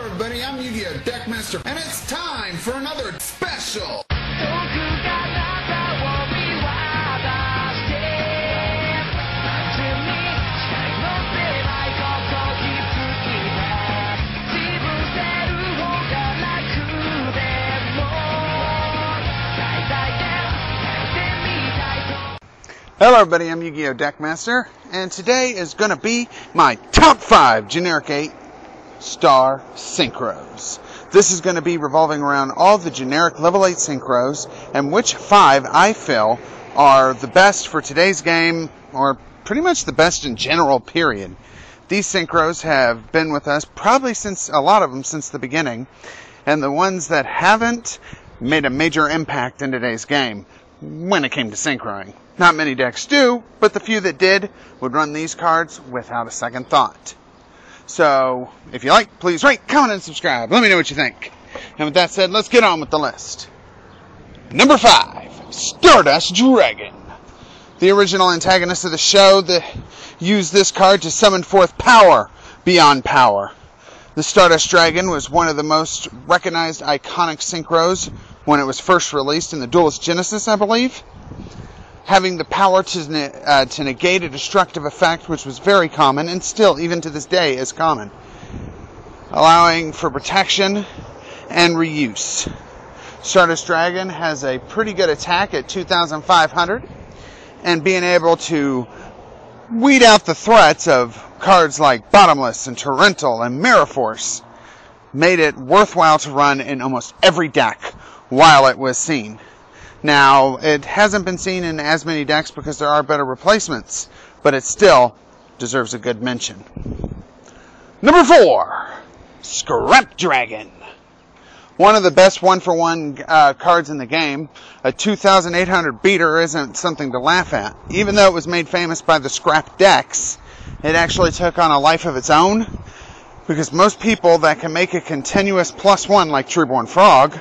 everybody, I'm Yu-Gi-Oh! Deckmaster, and it's time for another special! Hello everybody, I'm Yu-Gi-Oh! Deckmaster, and today is going to be my top 5 generic 8 star synchros. This is going to be revolving around all the generic level 8 synchros and which 5 I feel are the best for today's game, or pretty much the best in general, period. These synchros have been with us probably since, a lot of them since the beginning, and the ones that haven't made a major impact in today's game when it came to synchroing. Not many decks do, but the few that did would run these cards without a second thought. So, if you like, please rate, comment, and subscribe. Let me know what you think. And with that said, let's get on with the list. Number 5, Stardust Dragon. The original antagonist of the show that used this card to summon forth power beyond power. The Stardust Dragon was one of the most recognized iconic synchros when it was first released in the Duelist Genesis, I believe. Having the power to negate a destructive effect, which was very common, and still, even to this day, is common. Allowing for protection and reuse. Stardust Dragon has a pretty good attack at 2,500, and being able to weed out the threats of cards like Bottomless and Torrential and Mirror Force made it worthwhile to run in almost every deck while it was seen. Now, it hasn't been seen in as many decks because there are better replacements, but it still deserves a good mention. Number 4, Scrap Dragon. One of the best one-for-one cards in the game. A 2,800 beater isn't something to laugh at. Even though it was made famous by the scrap decks, it actually took on a life of its own, because most people that can make a continuous +1 like Trueborn Frog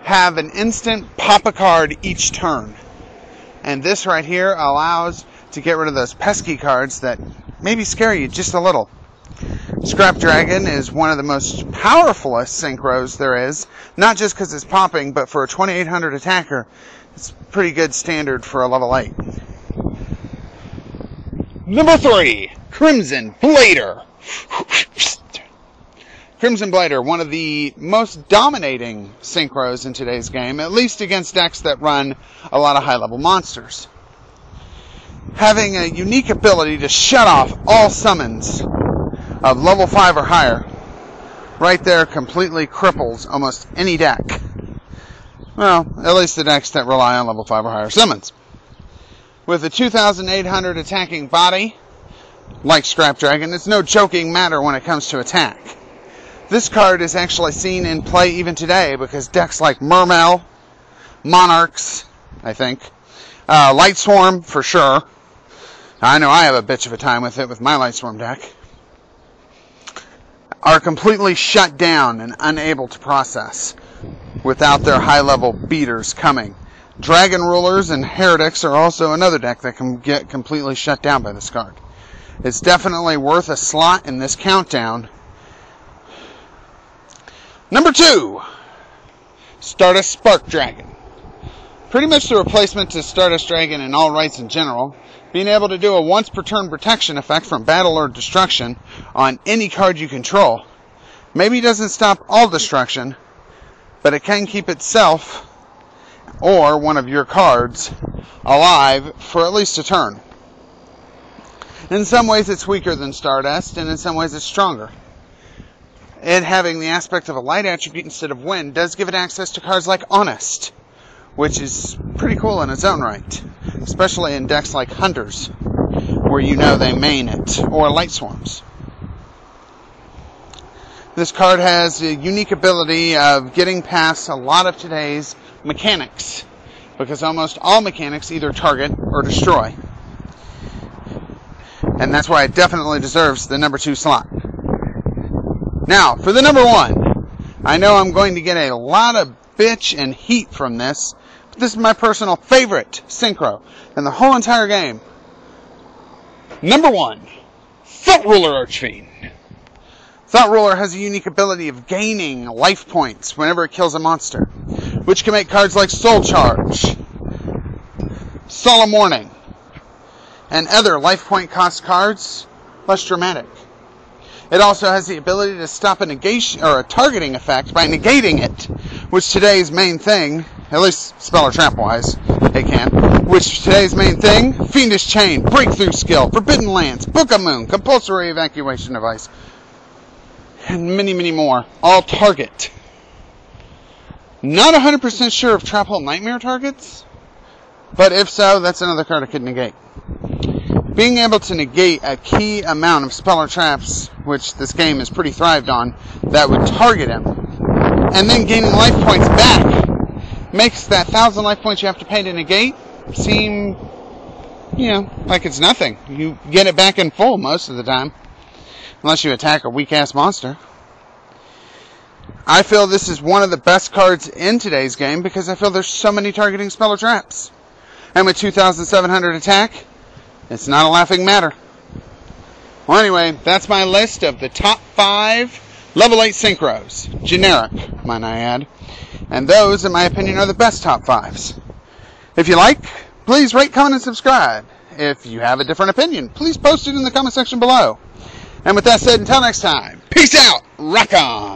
have an instant pop a card each turn. And this right here allows to get rid of those pesky cards that maybe scare you just a little. Scrap Dragon is one of the most powerfulest synchros there is, not just because it's popping, but for a 2,800 attacker, it's pretty good standard for a level 8. Number 3, Crimson Blader. Crimson Blader, one of the most dominating synchros in today's game, at least against decks that run a lot of high-level monsters. Having a unique ability to shut off all summons of level 5 or higher, right there completely cripples almost any deck. Well, at least the decks that rely on level 5 or higher summons. With a 2,800 attacking body, like Scrap Dragon, it's no joking matter when it comes to attack. This card is actually seen in play even today because decks like Mermail, Monarchs, I think, Lightsworn for sure. I know I have a bitch of a time with it with my Lightsworn deck, are completely shut down and unable to process without their high-level beaters coming. Dragon Rulers and Heretics are also another deck that can get completely shut down by this card. It's definitely worth a slot in this countdown. Number 2, Stardust Spark Dragon. Pretty much the replacement to Stardust Dragon in all rights in general, being able to do a once per turn protection effect from battle or destruction on any card you control. Maybe doesn't stop all destruction, but it can keep itself or one of your cards alive for at least a turn. In some ways it's weaker than Stardust, and in some ways it's stronger. It having the aspect of a light attribute instead of wind does give it access to cards like Honest, which is pretty cool in its own right, especially in decks like Hunters, where you know they main it, or Light Swarms. This card has a unique ability of getting past a lot of today's mechanics, because almost all mechanics either target or destroy. And that's why it definitely deserves the number 2 slot. Now, for the number 1, I know I'm going to get a lot of bitch and heat from this, but this is my personal favorite synchro in the whole entire game. Number 1, Foot Ruler Archfiend. Thought Ruler has a unique ability of gaining life points whenever it kills a monster, which can make cards like Soul Charge, Solemn Warning, and other life point cost cards less dramatic. It also has the ability to stop a negation or a targeting effect by negating it, which today's main thing, at least spell or trap wise, it can. Which today's main thing, Fiendish Chain, Breakthrough Skill, Forbidden Lance, Book of Moon, Compulsory Evacuation Device, and many, many more. All target. Not 100% sure if Trap Hole Nightmare targets, but if so, that's another card I could negate. Being able to negate a key amount of spell or traps, which this game is pretty thrived on, that would target him, and then gaining life points back, makes that 1,000 life points you have to pay to negate seem, like it's nothing. You get it back in full most of the time, unless you attack a weak-ass monster. I feel this is one of the best cards in today's game because I feel there's so many targeting spell or traps. And with 2,700 attack, it's not a laughing matter. Well, anyway, that's my list of the top 5 level 8 Synchros. Generic, might I add. And those, in my opinion, are the best top 5s. If you like, please rate, comment, and subscribe. If you have a different opinion, please post it in the comment section below. And with that said, until next time, peace out, rock on!